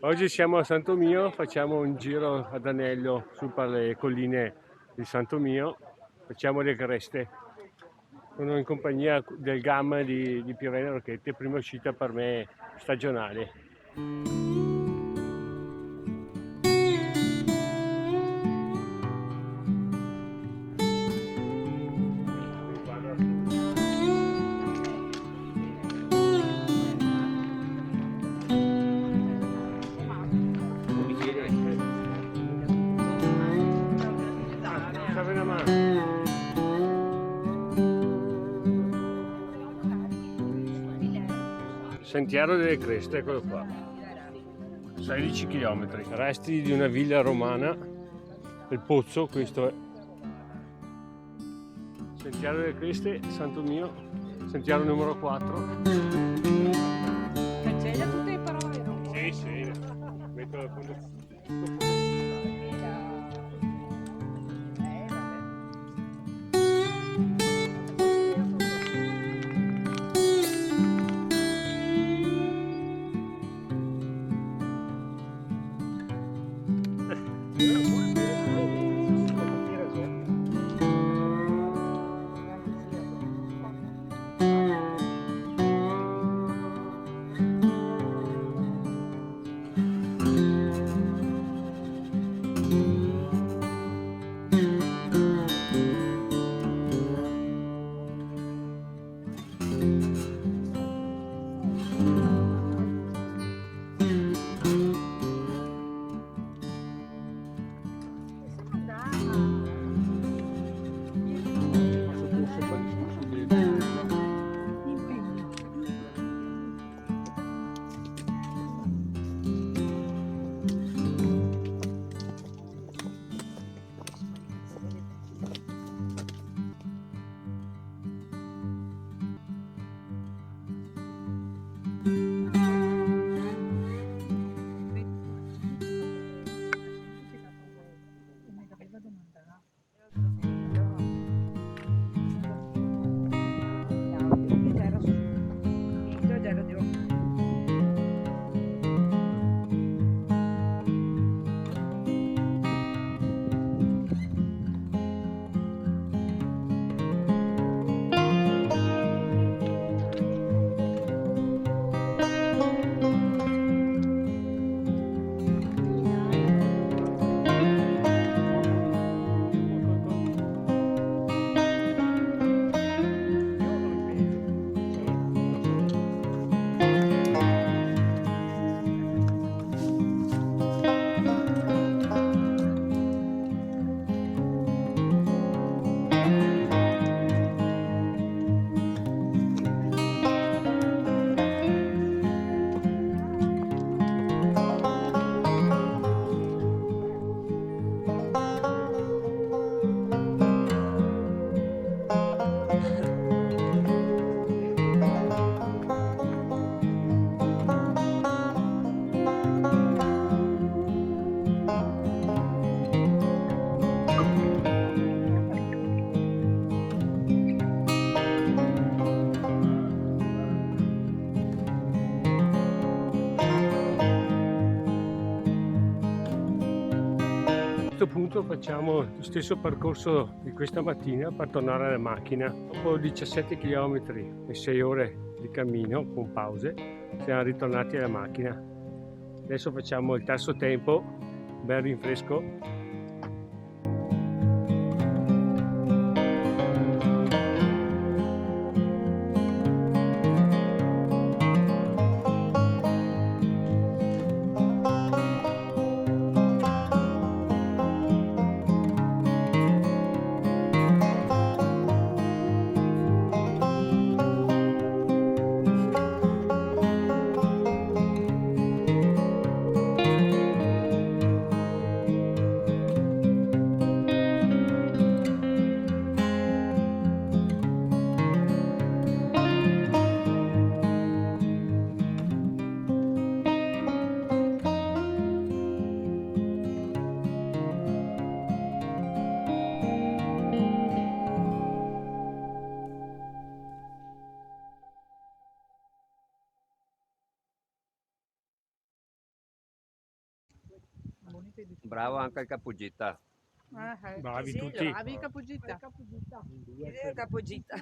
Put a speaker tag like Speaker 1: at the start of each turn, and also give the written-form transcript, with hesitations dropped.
Speaker 1: Oggi siamo a San Tomio, facciamo un giro ad anello su per le colline di San Tomio, facciamo le creste. Sono in compagnia del GAM di Pirene Rocchetti, prima uscita per me stagionale. Sentiero delle Creste, eccolo qua, 16 km, resti di una villa romana, il Pozzo, questo è Sentiero delle Creste, San Tomio, sentiero numero 4.
Speaker 2: Cancella tutte le parole, no?
Speaker 1: Sì, metto appunto. A questo punto facciamo lo stesso percorso di questa mattina per tornare alla macchina. Dopo 17 km e 6 ore di cammino con pause siamo ritornati alla macchina. Adesso facciamo il terzo tempo, bel rinfresco.
Speaker 3: Bravo anche il Capugita.
Speaker 1: Bravi
Speaker 4: Sì,
Speaker 1: tutti.
Speaker 2: Bravi Capugita.
Speaker 4: Capogita.